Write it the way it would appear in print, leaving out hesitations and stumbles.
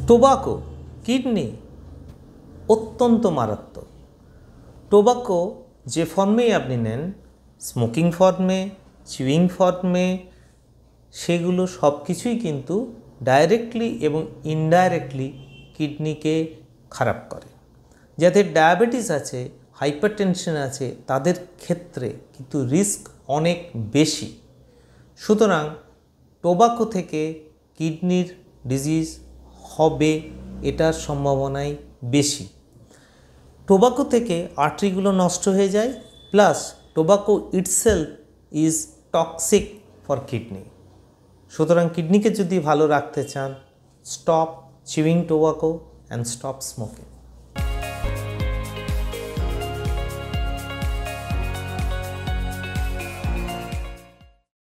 Tobacco kidney অত্যন্ত মারাত্মক। Tobacco যে ফর্মেই আপনি নেন, স্মোকিং ফর্মে, চিউইং ফর্মে, সেগুলো সব কিছুই কিন্তু ডাইরেক্টলি এবং ইনডাইরেক্টলি কিডনিকে খারাপ করে। যাদের ডায়াবেটিস আছে, হাইপারটেনশন আছে, তাদের ক্ষেত্রে কিন্তু রিস্ক অনেক বেশি। সুতরাং টোবাকো থেকে কিডনির ডিজিজ হবে এটার সম্ভাবনাই বেশি। টোবাকো থেকে আর্টারিগুলো নষ্ট হয়ে যায়, plus tobacco itself is toxic for kidney. সুতরাং কিডনিকে যদি ভালো রাখতে চান, stop chewing tobacco and stop smoking.